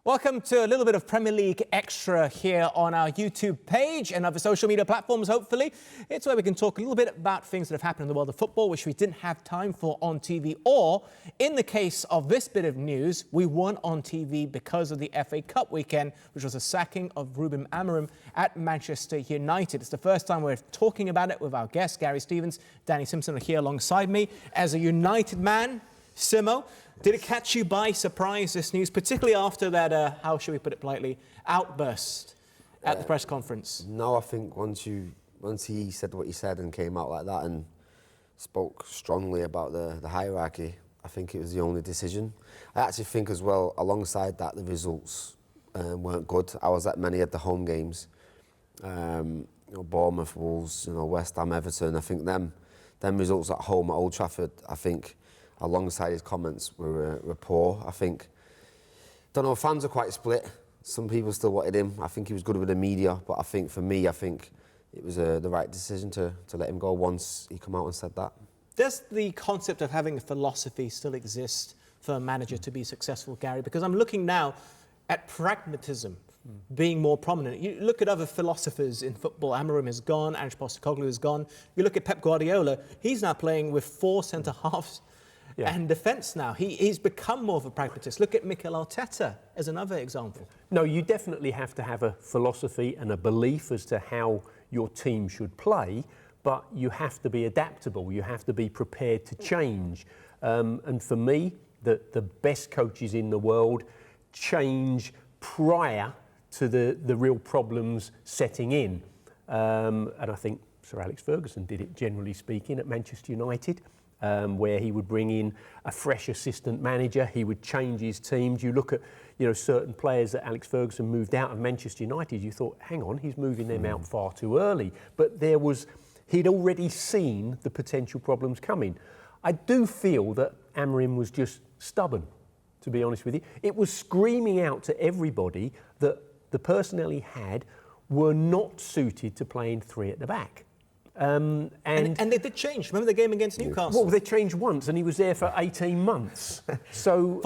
Welcome to a little bit of Premier League extra here on our YouTube page and other social media platforms, hopefully. It's where we can talk a little bit about things that have happened in the world of football, which we didn't have time for on TV. Or, in the case of this bit of news, we weren't on TV because of the FA Cup weekend, which was the sacking of Ruben Amorim at Manchester United. It's the first time we're talking about it with our guests, Gary Stevens, Danny Simpson are here alongside me. As a United man, Simo, did it catch you by surprise, this news, particularly after that, how should we put it politely, outburst at the press conference? No, I think once he said what he said and came out like that and spoke strongly about the hierarchy, I think it was the only decision. I actually think as well, alongside that, the results weren't good. I was at many of the home games, Bournemouth, Wolves, West Ham, Everton. I think them results at home at Old Trafford, I think, alongside his comments were poor. I think, fans are quite split. Some people still wanted him. I think he was good with the media, but I think for me, it was the right decision to let him go once he come out and said that. Does the concept of having a philosophy still exist for a manager to be successful, Gary? Because I'm looking now at pragmatism being more prominent. You look at other philosophers in football. Amorim is gone, Ange Postecoglou is gone. You look at Pep Guardiola, he's now playing with 4 centre-halves and defence now. He's become more of a pragmatist. Look at Mikel Arteta as another example. No, you definitely have to have a philosophy and a belief as to how your team should play, but you have to be adaptable. You have to be prepared to change. And for me, the best coaches in the world change prior to the real problems setting in. And I think Sir Alex Ferguson did it, generally speaking, at Manchester United. Where he would bring in a fresh assistant manager, he would change his teams. You look at, certain players that Alex Ferguson moved out of Manchester United, you thought, hang on, he's moving them out far too early. But he'd already seen the potential problems coming. I do feel that Amorim was just stubborn, to be honest with you. It was screaming out to everybody that the personnel he had were not suited to playing 3 at the back. And they did change. Remember the game against Newcastle? Well, they changed once, and he was there for 18 months. So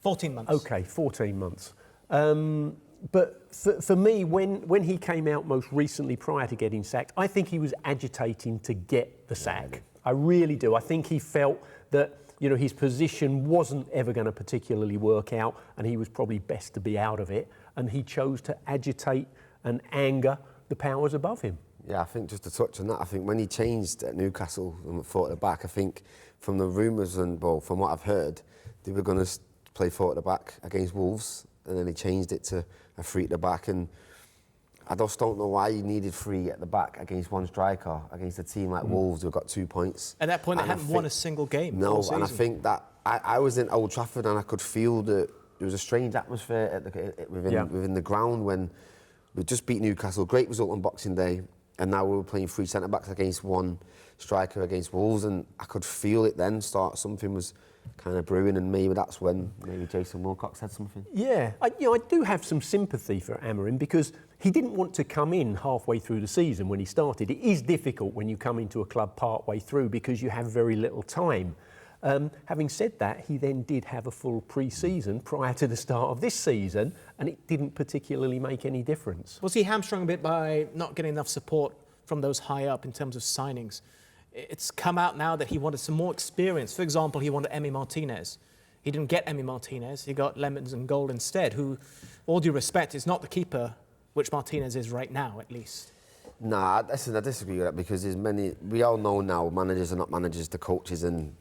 14 months. Okay, 14 months. But for me, when he came out most recently prior to getting sacked, I think he was agitating to get the sack. I really do. I think he felt that his position wasn't ever going to particularly work out, and he was probably best to be out of it. And he chose to agitate and anger the powers above him. Yeah, I think just to touch on that, I think when he changed at Newcastle and 4 at the back, I think from the rumours and from what I've heard, they were going to play 4 at the back against Wolves, and then he changed it to a 3 at the back. And I just don't know why he needed 3 at the back against 1 striker against a team like Wolves who've got 2 points. At that point, they hadn't won a single game. No, and I think that I was in Old Trafford and I could feel that there was a strange atmosphere within the ground when we just beat Newcastle. Great result on Boxing Day. And now we were playing 3 centre-backs against 1 striker against Wolves, and I could feel it then something was kind of brewing, and maybe that's when Jason Wilcox said something. Yeah, I do have some sympathy for Amorim because he didn't want to come in halfway through the season when he started. It is difficult when you come into a club partway through because you have very little time. Having said that, he then did have a full pre-season prior to the start of this season, and it didn't particularly make any difference. Was he hamstrung a bit by not getting enough support from those high up in terms of signings? It's come out now that he wanted some more experience. For example, he wanted Emi Martinez. He didn't get Emi Martinez. He got Lemons and Gold instead, who, all due respect, is not the keeper, which Martinez is right now, at least. Nah, I disagree with that because we all know now managers are not managers, the coaches and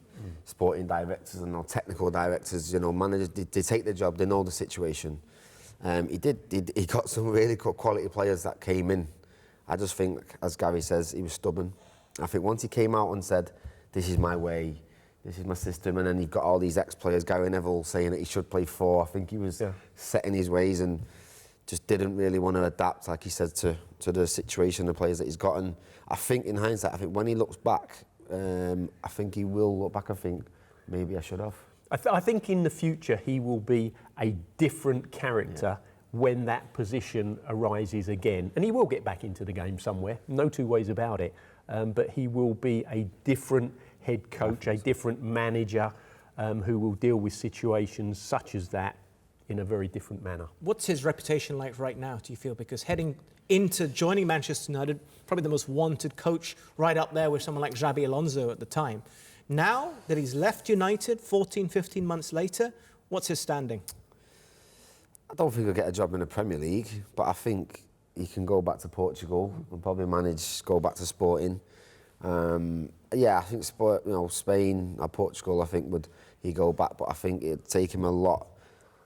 sporting directors and technical directors, managers, they take their job, they know the situation. He got some really good quality players that came in. I just think, as Gary says, he was stubborn. I think once he came out and said, this is my way, this is my system, and then you've got all these ex-players, Gary Neville saying that he should play 4, I think he was set in his ways and just didn't really want to adapt, like he said, to the situation, the players that he's got. And I think in hindsight, when he looks back, I think he will look back and think, maybe I should have. I think in the future he will be a different character when that position arises again. And he will get back into the game somewhere, no two ways about it. But he will be a different head coach, a different manager who will deal with situations such as that in a very different manner. What's his reputation like right now, do you feel? Because heading into joining Manchester United, probably the most wanted coach, right up there with someone like Xabi Alonso at the time. Now that he's left United 14, 15 months later, what's his standing? I don't think he'll get a job in the Premier League, but I think he can go back to Portugal and probably go back to Sporting. Yeah, I think Spain or Portugal, I think would he go back, but I think it'd take him a lot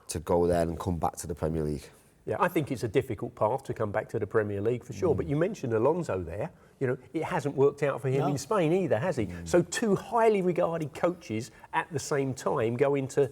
to go there and come back to the Premier League. Yeah, I think it's a difficult path to come back to the Premier League for sure. But you mentioned Alonso there. You know, it hasn't worked out for him in Spain either, has he? So two highly regarded coaches at the same time go into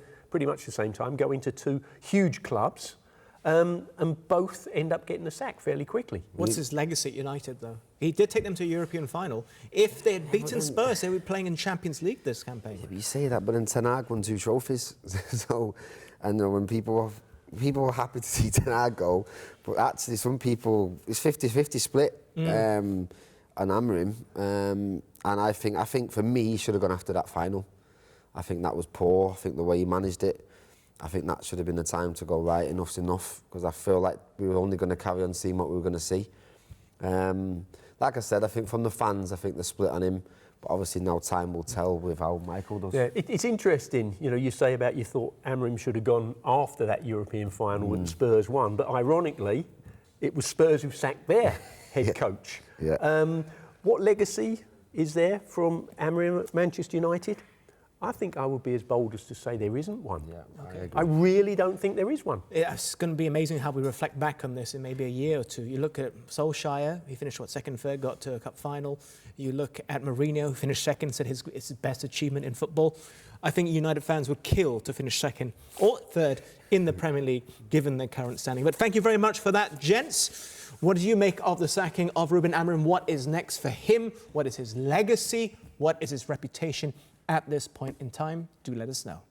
two huge clubs. And both end up getting the sack fairly quickly. What's his legacy at United, though? He did take them to a European final. If they had beaten Spurs, they would be playing in Champions League this campaign. Yeah, but you say that, but then Ten Hag won 2 trophies. So, and when people were happy to see Ten Hag go, but actually some people, it's 50-50 split on Amorim. And I think for me, he should have gone after that final. I think that was poor. I think the way he managed it, I think that should have been the time to go, right, enough's enough, because I feel like we were only going to carry on seeing what we were going to see. Like I said, I think from the fans, I think they're split on him, but obviously now time will tell with how Michael does. Yeah, it's interesting, you know, you say about you thought Amorim should have gone after that European final when Spurs won, but ironically, it was Spurs who sacked their head coach. Yeah. What legacy is there from Amorim at Manchester United? I think I would be as bold as to say there isn't one. Yeah, okay. I really don't think there is one. It's going to be amazing how we reflect back on this in maybe a year or two. You look at Solskjaer, he finished, second, third, got to a cup final. You look at Mourinho, who finished second, said it's his best achievement in football. I think United fans would kill to finish second or third in the Premier League, given their current standing. But thank you very much for that, gents. What do you make of the sacking of Ruben Amorim? What is next for him? What is his legacy? What is his reputation? At this point in time, do let us know.